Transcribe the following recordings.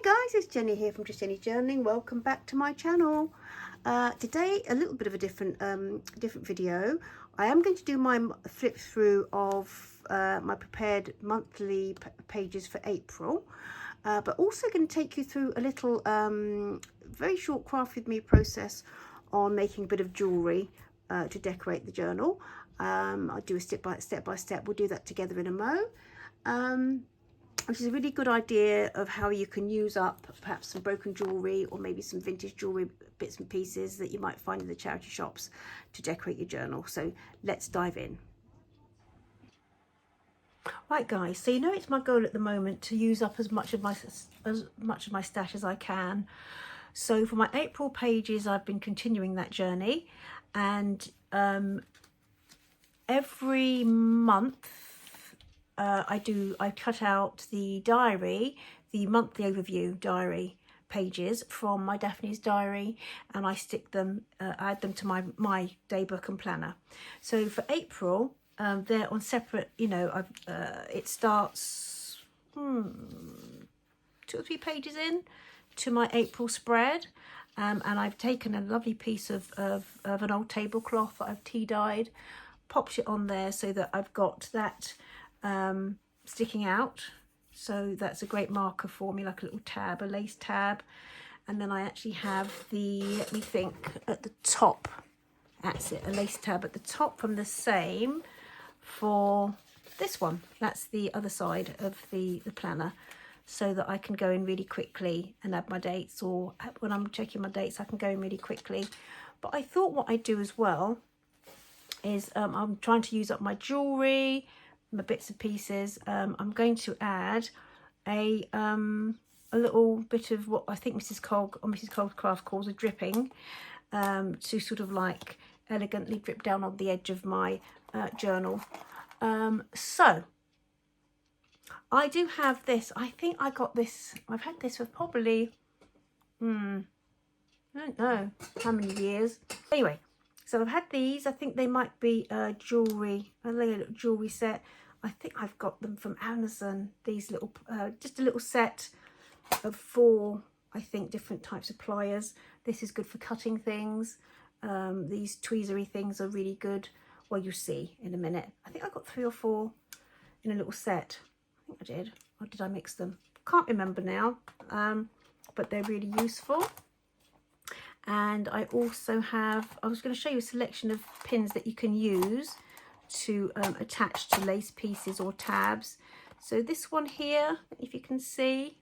Hi guys, it's Jenny here from Just Jenny Journaling. Welcome back to my channel. Today a little bit of a different video. I am going to do my flip through of my prepared monthly pages for April, but also going to take you through a little very short craft with me process on making a bit of jewellery to decorate the journal. I'll do a step by step. We'll do that together in a mo. Which is a really good idea of how you can use up perhaps some broken jewellery or maybe some vintage jewellery bits and pieces that you might find in the charity shops to decorate your journal. So let's dive in. Right guys, so you know it's my goal at the moment to use up as much of my stash as I can. So for my April pages, I've been continuing that journey, and every month I cut out the diary, the monthly overview diary pages from my Daphne's diary, and I stick them, add them to my daybook and planner. So for April, they're on separate, you know, it starts 2 or 3 pages in to my April spread, and I've taken a lovely piece of an old tablecloth that I've tea dyed, popped it on there so that I've got that sticking out. So that's a great marker for me, like a little tab, a lace tab. And then I actually have the, let me think, at the top, that's it, a lace tab at the top from the same for this one. That's the other side of the planner, so that I can go in really quickly and add my dates, or when I'm checking my dates I can go in really quickly. But I thought what I'd do as well is I'm trying to use up my jewellery, my bits and pieces. I'm going to add a little bit of what I think Mrs. Cogg's Craft calls a dripping, to sort of like elegantly drip down on the edge of my journal. So I do have this. I think I got this, I've had this for probably I don't know how many years. Anyway, so I've had these. I think they might be jewellery, a little jewellery set. I think I've got them from Amazon. These little, just a little set of 4, I think, different types of pliers. This is good for cutting things. These tweezery things are really good. Well, you'll see in a minute. I think I got 3 or 4 in a little set. I think I did. Or did I mix them? Can't remember now. But they're really useful. And I also have, I was going to show you a selection of pins that you can use to attach to lace pieces or tabs. So this one here, if you can see,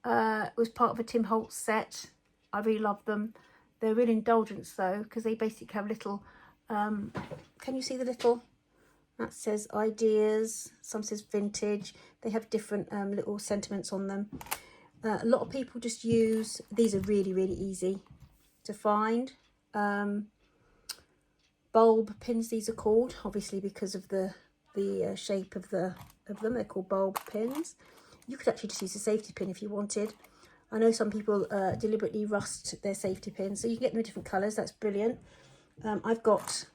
was part of a Tim Holtz set. I really love them. They're real indulgence though, because they basically have little, can you see the little, that says ideas, some says vintage. They have different little sentiments on them. A lot of people just use, these are really, really easy to find. Bulb pins, these are called, obviously because of the shape of them. They're called bulb pins. You could actually just use a safety pin if you wanted. I know some people deliberately rust their safety pins, so you can get them in different colours. That's brilliant. I've got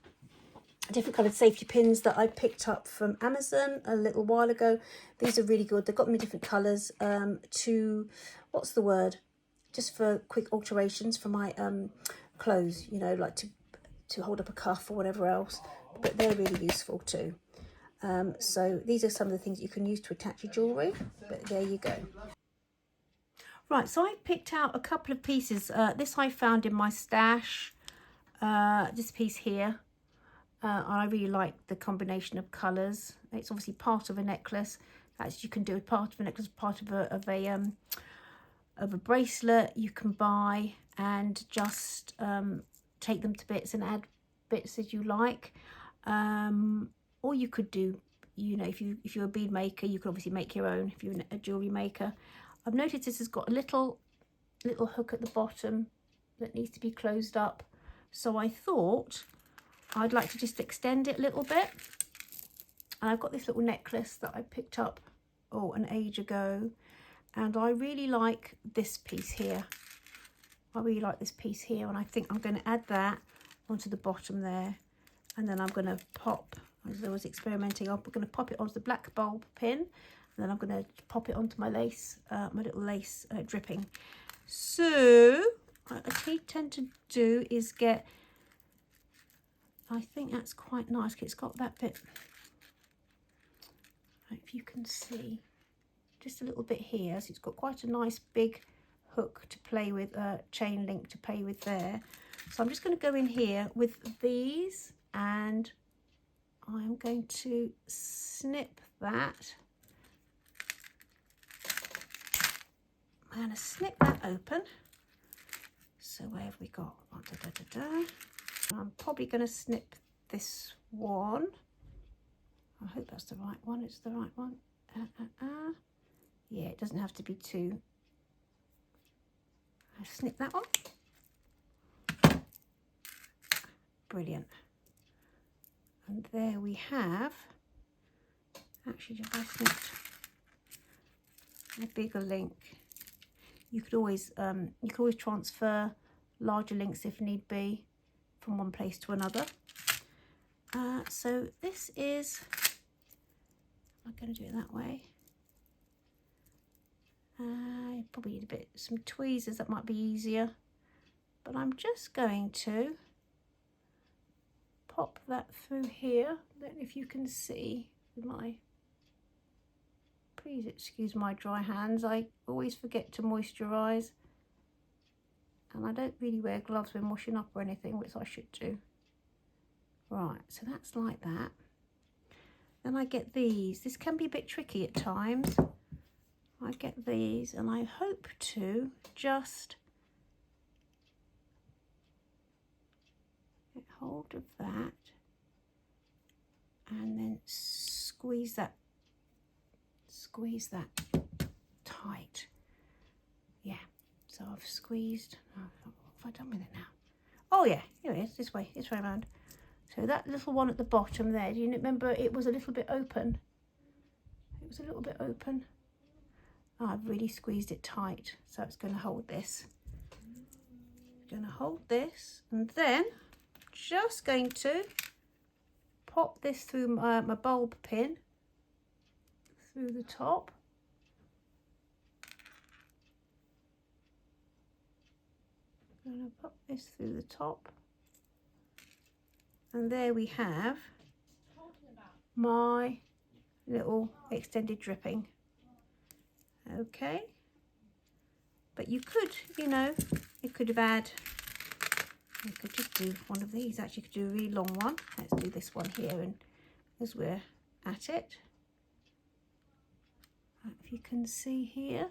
different coloured safety pins that I picked up from Amazon a little while ago. These are really good. They've got them in different colours to, what's the word, just for quick alterations for my clothes, you know, like to hold up a cuff or whatever else. But they're really useful too. So these are some of the things you can use to attach your jewellery, but there you go. Right, so I picked out a couple of pieces. This I found in my stash, this piece here. I really like the combination of colours. It's obviously part of a necklace, as you can do part of a necklace, part of a bracelet you can buy, and just take them to bits and add bits as you like. Or you could do, you know, if you're a bead maker, you could obviously make your own if you're a jewellery maker. I've noticed this has got a little hook at the bottom that needs to be closed up. So I thought I'd like to just extend it a little bit. And I've got this little necklace that I picked up, an age ago. And I really like this piece here. I really like this piece here. And I think I'm going to add that onto the bottom there. And then I'm going to pop, as I was experimenting, I'm going to pop it onto the black bulb pin. then I'm going to pop it onto my lace, my little lace dripping. So what I tend to do is get, I think that's quite nice. It's got that bit, if you can see, just a little bit here. So it's got quite a nice big hook to play with, chain link to play with there. So I'm just going to go in here with these, and I'm going to snip that. I'm going to snip that open. So where have we got? I'm probably going to snip this one. I hope that's the right one. It's the right one. Yeah, it doesn't have to be too. I'll snip that one. Brilliant. And there we have. Actually, if I snipped a bigger link, you could always transfer larger links if need be from one place to another. So this is, I'm going to do it that way. You probably need some tweezers, that might be easier. But I'm just going to pop that through here. I don't know if you can see with my, please excuse my dry hands. I always forget to moisturize, and I don't really wear gloves when washing up or anything, which I should do. Right, so that's like that. Then I get these. This can be a bit tricky at times. I get these, and I hope to just get hold of that and then squeeze that tight. Yeah, so I've squeezed. Oh, what have I done with it now? Oh yeah, here it is, this way around. So that little one at the bottom there, do you remember it was a little bit open? It was a little bit open. Oh, I've really squeezed it tight, so it's going to hold this. Going to hold this, and then just going to pop this through my bulb pin through the top. I'm going to pop this through the top, and there we have my little extended dripping. Okay, but you could, you know, you could just do one of these. Actually, you could do a really long one. Let's do this one here, and as we're at it, if you can see here,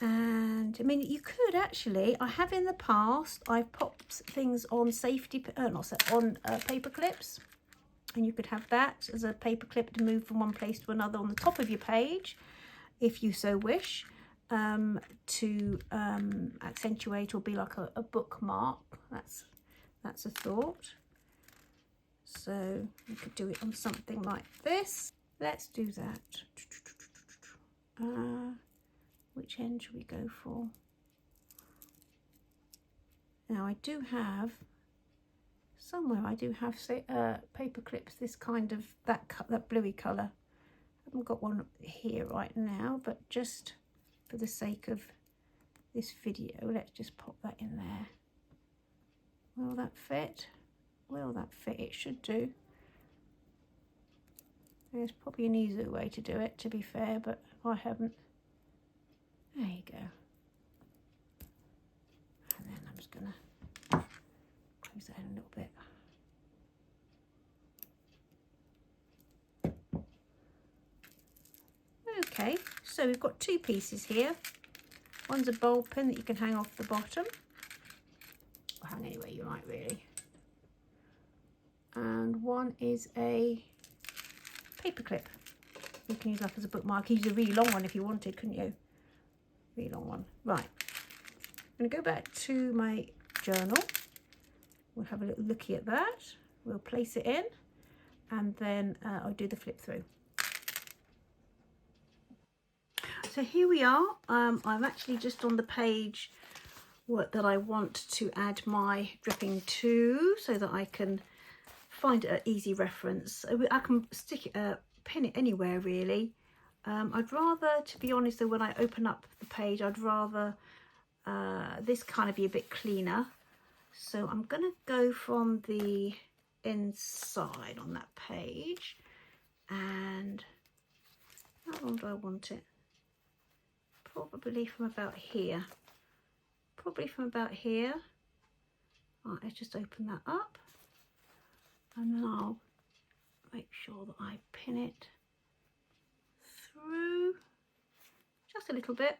and I mean, you could actually, I have in the past, I've popped things on paper clips, and you could have that as a paper clip to move from one place to another on the top of your page, if you so wish, to accentuate or be like a bookmark. That's a thought. So you could do it on something like this. Let's do that. Which end should we go for? Now I do have somewhere, paper clips, this kind of, that bluey colour. I haven't got one here right now, but just for the sake of this video, let's just pop that in there. Will that fit? Will that fit? It should do. There's probably an easier way to do it, to be fair, but I haven't. There you go. And then I'm just going to close that in a little bit. Okay, so we've got two pieces here. One's a bulb pin that you can hang off the bottom, or hang anywhere you like really. And one is a paper clip. You can use that as a bookmark. You could use a really long one if you wanted, couldn't you? Really long one. Right. I'm going to go back to my journal. We'll have a little looky at that. We'll place it in, and then I'll do the flip through. So here we are. I'm actually just on the page that I want to add my dripping to, so that I can find an easy reference. I can stick it, pin it anywhere really. I'd rather, to be honest though, when I open up the page, I'd rather this kind of be a bit cleaner. So I'm gonna go from the inside on that page, and how long do I want it? Probably from about here. Probably from about here. Right, let's just open that up, and then I'll make sure that I pin it through just a little bit.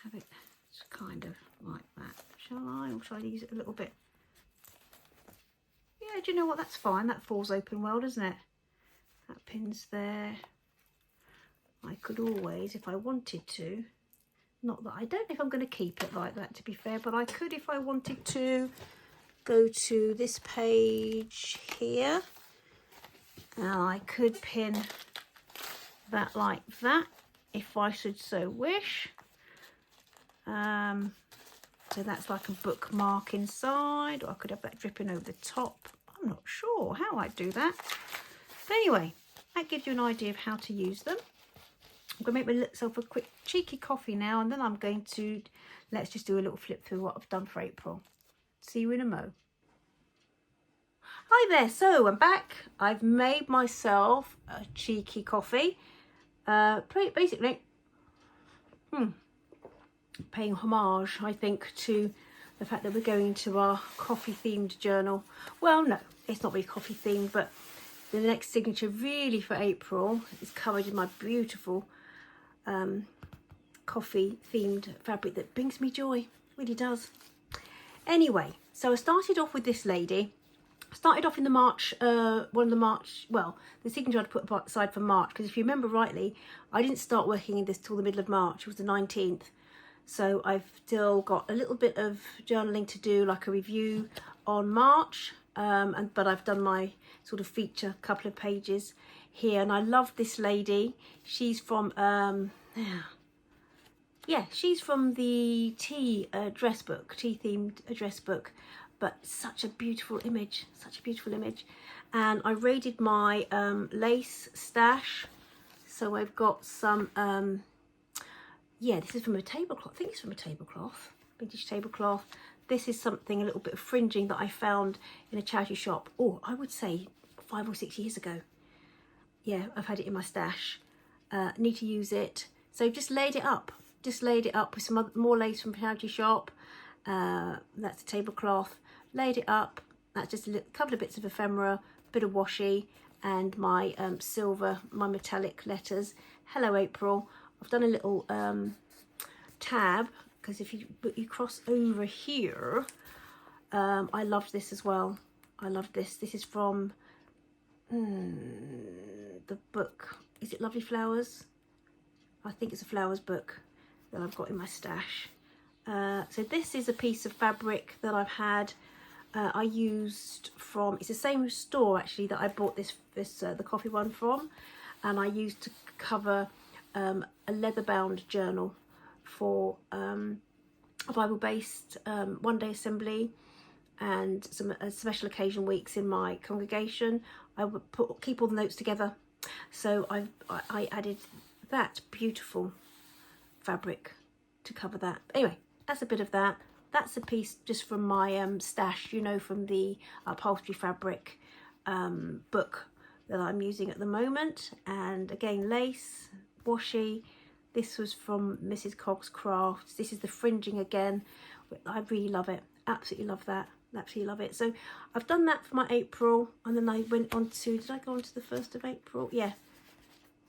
Have it just kind of like that. Shall I? Or shall I use it a little bit? Yeah, do you know what? That's fine. That falls open well, doesn't it? That pin's there. I could always, if I wanted to, not that I don't know if I'm going to keep it like that, to be fair, but I could, if I wanted to, go to this page here, and I could pin that like that if I should so wish. So that's like a bookmark inside, or I could have that dripping over the top. I'm not sure how I'd do that, but anyway, that gives you an idea of how to use them. I'm going to make myself a quick cheeky coffee now, and then I'm going to, let's just do a little flip through what I've done for April. See you in a mo. Hi there, so I'm back. I've made myself a cheeky coffee. Basically, paying homage, I think, to the fact that we're going to our coffee themed journal. Well, no, it's not really coffee themed, but the next signature really for April is covered in my beautiful coffee themed fabric that brings me joy, really does. Anyway, so I started off with this lady. Started off in the March, the signature I'd put aside for March, because if you remember rightly, I didn't start working in this till the middle of March. It was the 19th. So I've still got a little bit of journaling to do, like a review on March, but I've done my sort of feature couple of pages here, and I love this lady. She's from she's from the tea dress book, tea themed dress book, but such a beautiful image, and I raided my lace stash. So I've got some this is from a tablecloth. I think it's from a tablecloth, vintage tablecloth. This is something, a little bit of fringing that I found in a charity shop, I would say 5 or 6 years ago. Yeah, I've had it in my stash. Need to use it. So just laid it up with some more lace from a charity shop. That's the tablecloth. Laid it up. That's just a couple of bits of ephemera, bit of washi, and my silver, my metallic letters. Hello, April. I've done a little tab, because if you cross over here, I loved this as well. I love this. This is from the book. Is it Lovely Flowers? I think it's a flowers book that I've got in my stash. So this is a piece of fabric that I've had. I used from, it's the same store actually that I bought the coffee one from, and I used to cover a leather-bound journal for a Bible-based one-day assembly and some special occasion weeks in my congregation. I would keep all the notes together, so I added that beautiful fabric to cover that. Anyway, that's a bit of that. That's a piece just from my stash, you know, from the upholstery fabric book that I'm using at the moment. And again, lace, washi. This was from Mrs. Cogg's Crafts. This is the fringing again. I really love it. Absolutely love that. Absolutely love it. So I've done that for my April, and then I went on to, did I go on to the 1st of April? Yeah.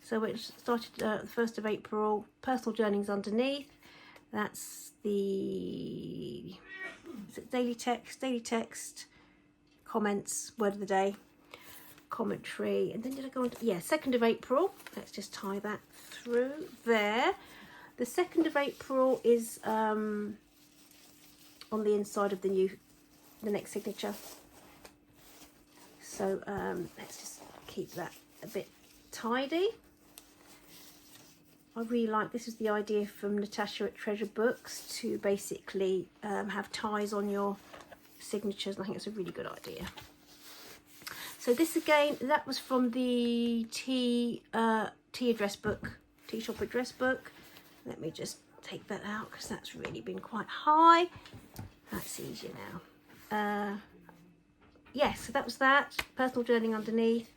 So it started the 1st of April, personal journeyings underneath. That's the daily text, comments, word of the day, commentary, and then did I go on to, 2nd of April. Let's just tie that through there. The 2nd of April is on the inside of the next signature. So let's just keep that a bit tidy. I really like, this is the idea from Natasha at Treasure Books, to basically have ties on your signatures. And I think it's a really good idea. So this again, that was from the tea address book, tea shop address book. Let me just take that out because that's really been quite high. That's easier now. Yes, so that was that. Personal journaling underneath.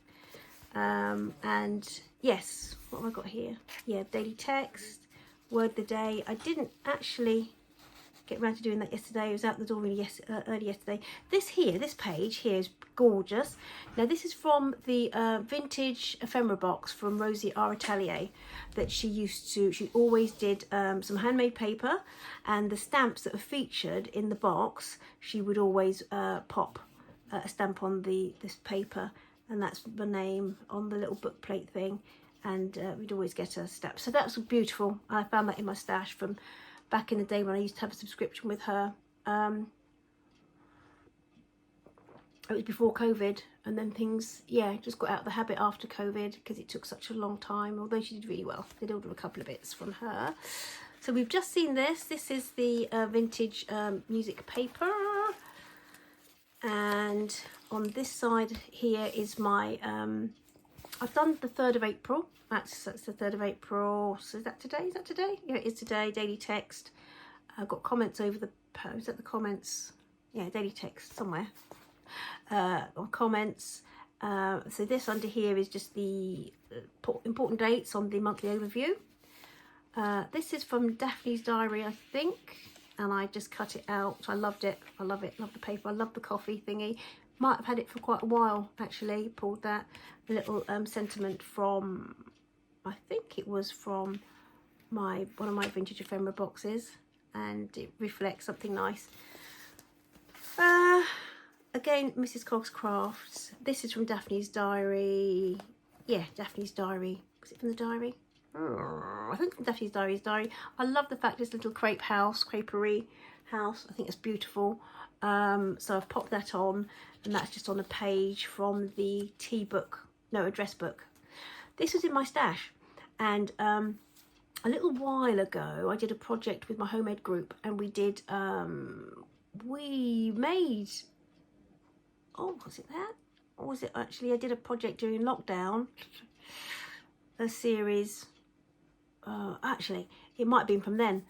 And yes, what have I got here? Yeah, daily text, word of the day. I didn't actually get around to doing that yesterday. I was out the door really early yesterday. This page here is gorgeous. Now this is from the vintage ephemera box from Rosie R. Atelier that she always did some handmade paper, and the stamps that were featured in the box, she would always pop a stamp on this paper, and that's the name on the little book plate thing, and we'd always get a stamp. So that's beautiful. I found that in my stash from back in the day when I used to have a subscription with her. It was before COVID, and then things, yeah, just got out of the habit after COVID because it took such a long time, although she did really well. Did order a couple of bits from her. So we've just seen this. This is the vintage music paper. And on this side here is my, I've done the 3rd of April. That's the 3rd of April. So is that today? Is that today? Yeah, it is today. Daily text. I've got comments over the post. Is that the comments? Yeah, daily text somewhere. Or comments. So this under here is just the important dates on the monthly overview. This is from Daphne's Diary, I think. And I just cut it out. I loved it. I love it. Love the paper. I love the coffee thingy. Might have had it for quite a while, actually. Pulled that. A little sentiment from, I think it was from one of my vintage ephemera boxes. And it reflects something nice. Again, Mrs. Cogg's Crafts. This is from Daphne's Diary. Yeah, Daphne's Diary. Was it from the diary? I think from Daphne's Diary. I love the fact it's a little creperie house. I think it's beautiful. So I've popped that on, and that's just on a page from the address book. This was in my stash, and a little while ago I did a project with my homemade group, and we made, oh, was it that? Or was it actually, I did a project during lockdown, a series. Actually, it might have been from then.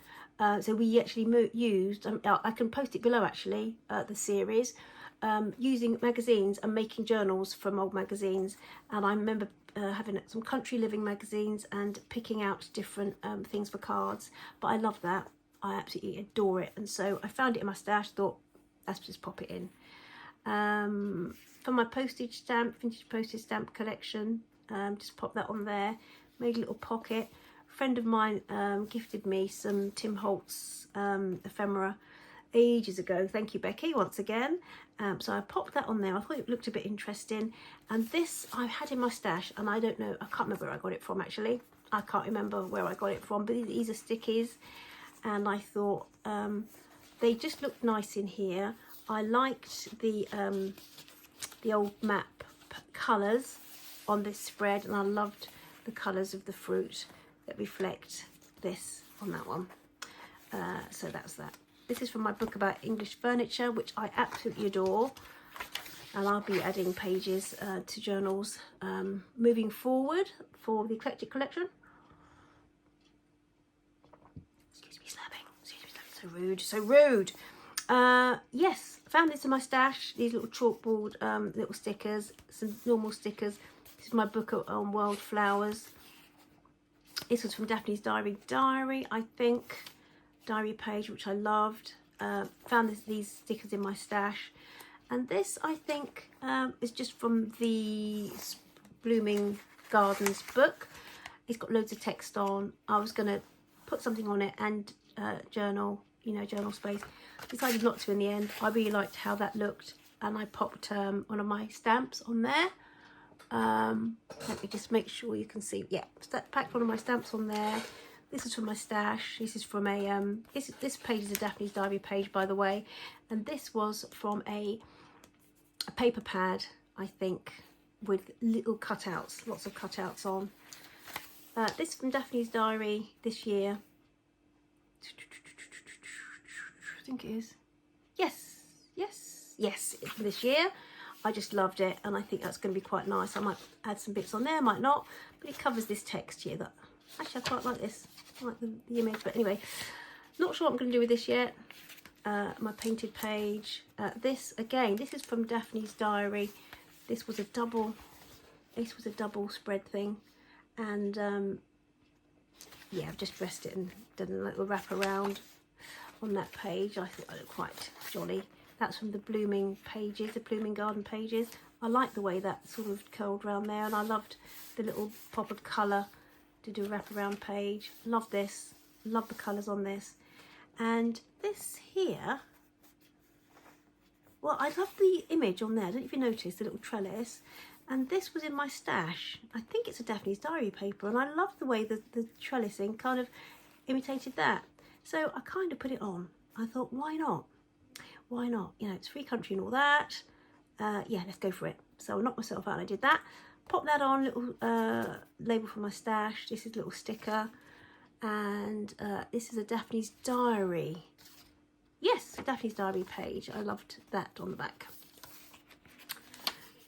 So we actually used, I can post it below actually, the series, using magazines and making journals from old magazines. And I remember having some country living magazines and picking out different things for cards. But I love that. I absolutely adore it. And so I found it in my stash, thought, let's just pop it in. For my vintage postage stamp collection, just pop that on there. Made a little pocket. A friend of mine gifted me some Tim Holtz ephemera ages ago. Thank you, Becky, once again. So I popped that on there. I thought it looked a bit interesting. And this I've had in my stash, and I don't know, I can't remember where I got it from actually. I can't remember where I got it from, but these are stickies. And I thought they just looked nice in here. I liked the old map colours on this spread, and I loved the colours of the fruit that reflect this on that one. So that's that. This is from my book about English furniture, which I absolutely adore, and I'll be adding pages to journals moving forward for the eclectic collection. Excuse me slapping, so rude, so rude. Yes, found this in my stash, these little chalkboard little stickers, some normal stickers. This is my book on world flowers. This was from Daphne's Diary, I think. Diary page, which I loved. Found these stickers in my stash. And this, I think, is just from the Blooming Gardens book. It's got loads of text on. I was going to put something on it and journal, journal space. Decided not to in the end. I really liked how that looked. And I popped one of my stamps on there. Let me just make sure you can see. Yeah, packed one of my stamps on there. This is from my stash. This is from a this page is a Daphne's Diary page, by the way, and this was from a paper pad, I think, with little cutouts, lots of cutouts on. This from Daphne's Diary this year. I think it is. Yes, it's from this year. I just loved it, and I think that's going to be quite nice. I might add some bits on there, might not, but it covers this text here. That actually I quite like this. I like the image, but anyway, not sure what I'm going to do with this yet. My painted page. This again. This is from Daphne's Diary. This was a double spread thing, and yeah, I've just dressed it and done a little wrap around on that page. I thought that looked quite jolly. That's from the blooming pages, the blooming garden pages. I like the way that sort of curled around there, and I loved the little pop of colour to do a wraparound page. Love this. Love the colours on this. And this here, well, I love the image on there. I don't know if you noticed the little trellis. And this was in my stash. I think it's a Daphne's Diary paper, and I love the way the trellising kind of imitated that. So I kind of put it on. I thought, why not? Why not? You know, it's free country and all that. Yeah, let's go for it. So I knocked myself out and I did that. Pop that on, little label for my stash. This is a little sticker. And this is a Daphne's Diary. Yes, Daphne's Diary page. I loved that on the back.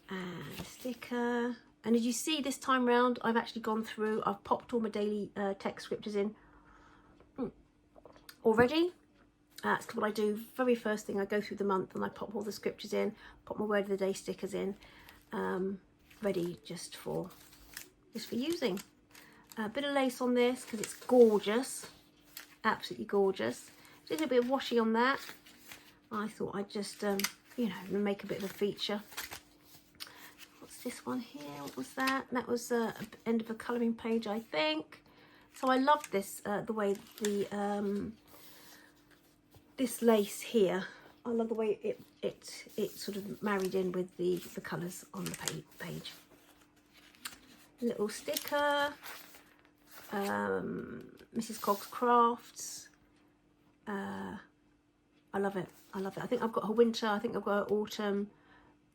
And sticker. And did you see this time round, I've actually gone through, I've popped all my daily text scriptures in already. That's what I do. Very first thing, I go through the month and I pop all the scriptures in, pop my word of the day stickers in, ready just for using. A bit of lace on this because it's gorgeous, absolutely gorgeous. Just a bit of washi on that. I thought I'd just, you know, make a bit of a feature. What's this one here? What was that? That was the end of a colouring page, I think. So I love this, the way the this lace here. I love the way it sort of married in with the colours on the page. Little sticker. Mrs. Cogg's Crafts. I love it. I love it. I think I've got her winter. I think I've got her autumn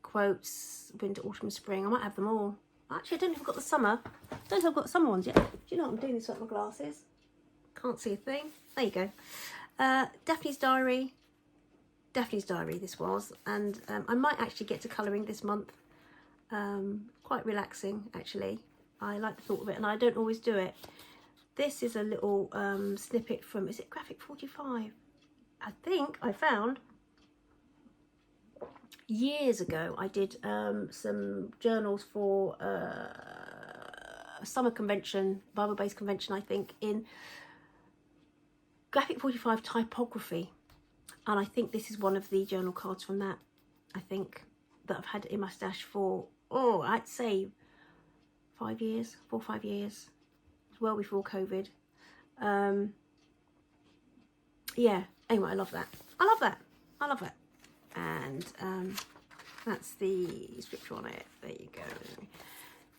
quotes. Winter, autumn, spring. I might have them all. Actually, I don't know if I've got the summer. I don't know if I've got the summer ones yet. Do you know what I'm doing this with my glasses? Can't see a thing. There you go. Daphne's Diary. Daphne's Diary this was. And I might actually get to colouring this month. Quite relaxing, actually. I like the thought of it, and I don't always do it. This is a little snippet from, is it Graphic 45? I think I found years ago. I did some journals for a summer convention, Bible-based convention, I think, in Graphic 45 typography. And I think this is one of the journal cards from that, I think, that I've had in my stash for, oh, I'd say 5 years, 4 or 5 years. Well before COVID. Yeah, anyway, I love that. I love that. I love it. And that's the scripture on it. There you go.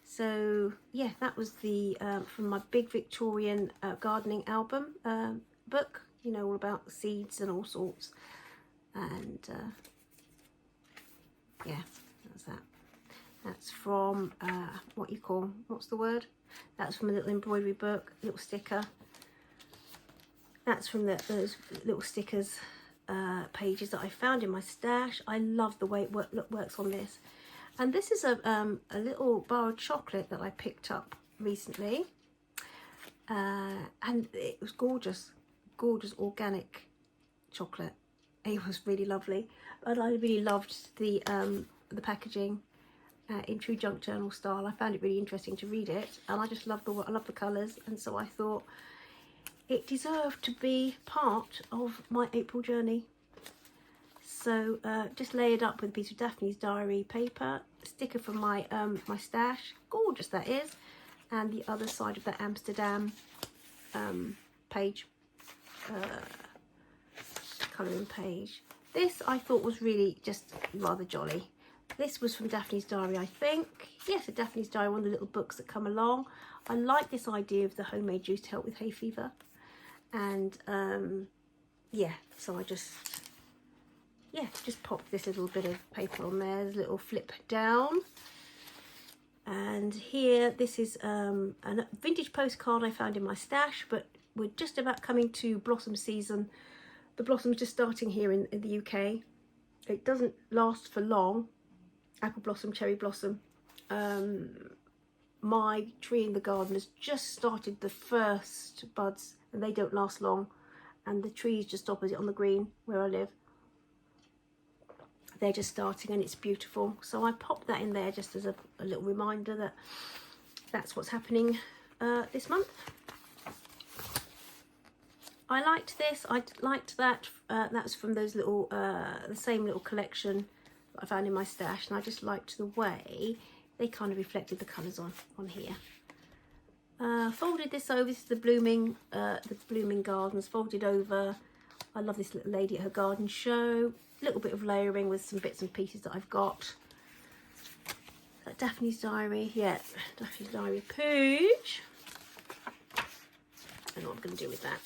So yeah, that was the from my big Victorian gardening album book, you know, all about seeds and all sorts. And yeah, that's that. That's from what's the word? That's from a little embroidery book, little sticker. That's from those little stickers pages that I found in my stash. I love the way it works on this. And this is a little bar of chocolate that I picked up recently. And it was gorgeous, gorgeous organic chocolate. It was really lovely. But I really loved the packaging. In true junk journal style. I found it really interesting to read it, and I just love the colours, and so I thought it deserved to be part of my April journey. So just layered up with a piece of Daphne's Diary paper, sticker from my my stash, gorgeous that is, and the other side of that Amsterdam page, colouring page. This I thought was really just rather jolly. This was from Daphne's Diary, I think. Yes, a Daphne's Diary, one of the little books that come along. I like this idea of the homemade juice to help with hay fever. And yeah, so I just popped this little bit of paper on there. There's a little flip down. And here, this is a vintage postcard I found in my stash, but we're just about coming to blossom season. The blossom's just starting here in the UK. It doesn't last for long. Apple blossom, cherry blossom. My tree in the garden has just started the first buds, and they don't last long. And the tree is just opposite on the green where I live. They're just starting and it's beautiful. So I popped that in there just as a little reminder that that's what's happening this month. I liked this. I liked that. That's from those little, the same little collection that I found in my stash. And I just liked the way they kind of reflected the colours on here. Folded this over. This is the blooming gardens folded over. I love this little lady at her garden show. A little bit of layering with some bits and pieces that I've got. Daphne's diary, yeah, Daphne's diary page. I don't know what I'm going to do with that.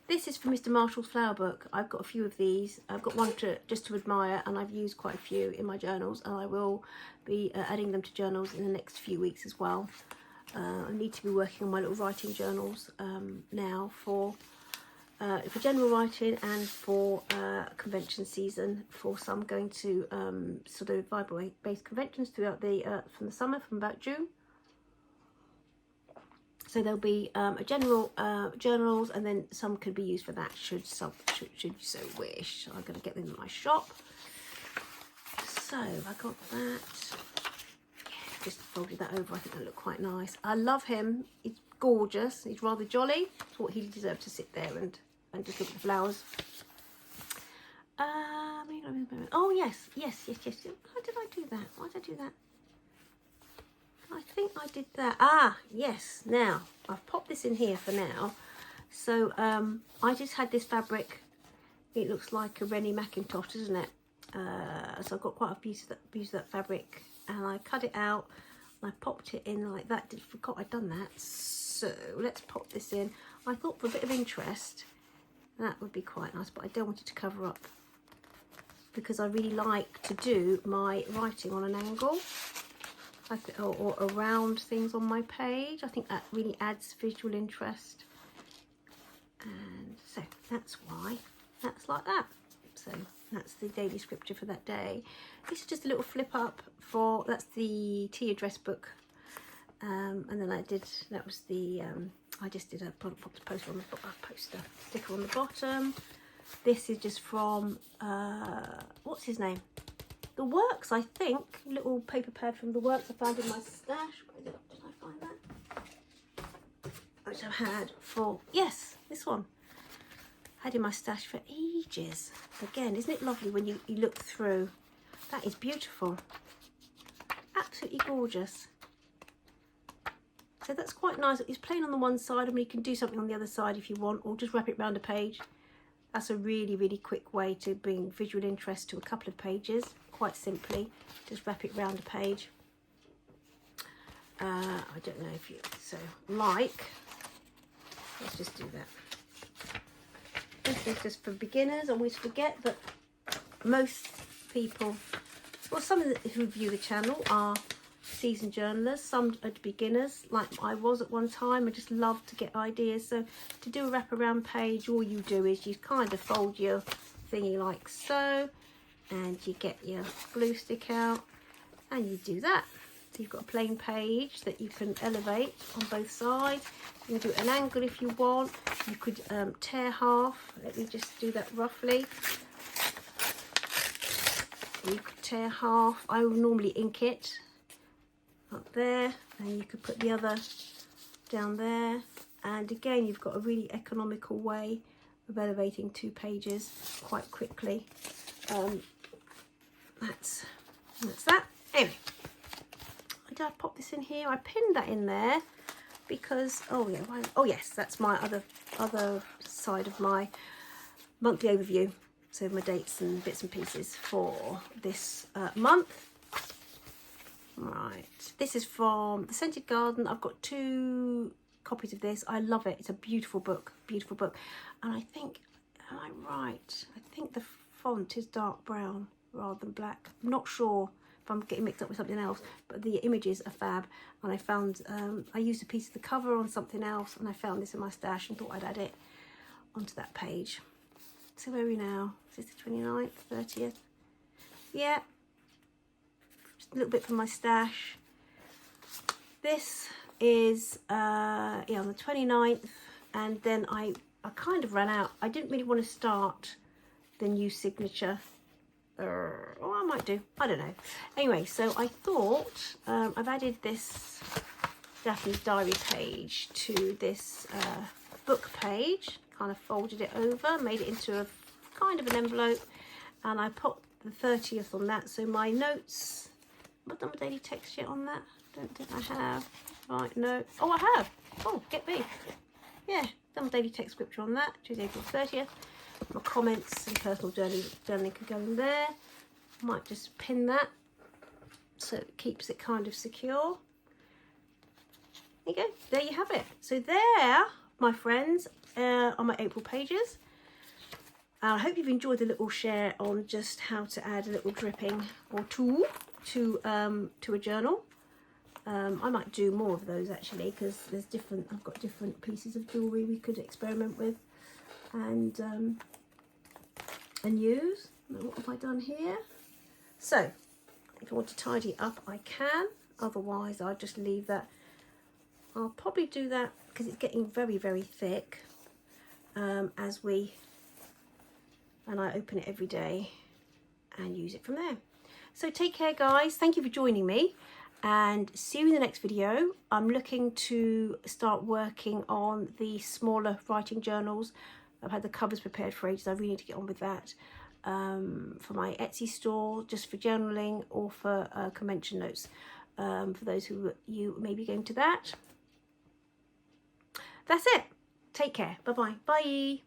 This is from Mr. Marshall's flower book. I've got a few of these. I've got one just to admire, and I've used quite a few in my journals, and I will be adding them to journals in the next few weeks as well. I need to be working on my little writing journals now for general writing and for convention season, for some going to sort of Bible-based conventions throughout from the summer, from about June. So there'll be a general journals, and then some could be used for that should you so wish. I'm going to get them in my shop. So I got that. Yeah, just folded that over. I think that looked quite nice. I love him. He's gorgeous. He's rather jolly. Thought he deserved to sit there and just look at the flowers. Oh yes. Why did I do that? Why did I do that? I think I did that. Ah, yes. Now I've popped this in here for now. So I just had this fabric. It looks like a Rennie Mackintosh, doesn't it? So I've got quite a piece of that fabric, and I cut it out and I popped it in like that. Forgot I'd done that. So let's pop this in. I thought for a bit of interest that would be quite nice, but I don't want it to cover up because I really like to do my writing on an angle, or around things on my page. I think that really adds visual interest, and so that's why that's like that. So that's the daily scripture for that day. This is just a little flip up for, that's the tea address book, and then that was the I just did a poster on the poster sticker on the bottom. This is just from what's his name? The Works, I think. Little paper pad from The Works I found in my stash. Did I find that? Which I've had for, yes, this one. Had in my stash for ages. Again, isn't it lovely when you look through? That is beautiful. Absolutely gorgeous. So that's quite nice. It's plain on the one side. I mean, you can do something on the other side if you want, or just wrap it around a page. That's a really, really quick way to bring visual interest to a couple of pages. Quite simply, just wrap it around a page. I don't know if you, so let's just do that. This is just for beginners. I always forget that most people, well, some of the, who view the channel are seasoned journalists, some are beginners like I was at one time. I just love to get ideas. So to do a wraparound page, all you do is you kind of fold your thingy like so, and you get your glue stick out and you do that. So you've got a plain page that you can elevate on both sides. You can do it an angle if you want. You could tear half. Let me just do that roughly. You could tear half. I would normally ink it up there, and you could put the other down there. And again, you've got a really economical way of elevating two pages quite quickly. That's that. Anyway, did I pop this in here? I pinned that in there because, oh yeah, oh yes, that's my other side of my monthly overview. So my dates and bits and pieces for this month. Right, this is from The Scented Garden. I've got 2 copies of this. I love it. It's a beautiful book, and I think, am I right? I think the font is dark brown rather than black. I'm not sure, if I'm getting mixed up with something else, but the images are fab. And I found, I used a piece of the cover on something else, and I found this in my stash and thought I'd add it onto that page. So where are we now? Is this the 29th, 30th? Yeah, just a little bit from my stash. This is yeah, on the 29th, and then I kind of ran out. I didn't really want to start the new signature. Oh, I might do, I don't know. Anyway, so I thought I've added this Daphne's diary page to this book page, kind of folded it over, made it into a kind of an envelope, and I put the 30th on that. So my notes, have I done my daily text yet on that? Don't think I have. Right, no. Oh, I have. Oh, get me. Yeah, done my daily text scripture on that, Tuesday, April 30th. My comments and personal journaling could go in there. Might just pin that so it keeps it kind of secure. There you go. There you have it. So there, my friends, are my April pages. I hope you've enjoyed the little share on just how to add a little dripping or two to a journal. I might do more of those actually, because there's different. I've got different pieces of jewellery we could experiment with and use. What have I done here? So if I want to tidy up, I can. Otherwise, I'll just leave that. I'll probably do that because it's getting very, very thick and I open it every day and use it from there. So take care, guys. Thank you for joining me, and see you in the next video. I'm looking to start working on the smaller writing journals. I've had the covers prepared for ages. I really need to get on with that for my Etsy store, just for journaling or for convention notes, for those who you may be going to that. That's it. Take care. Bye-bye. Bye.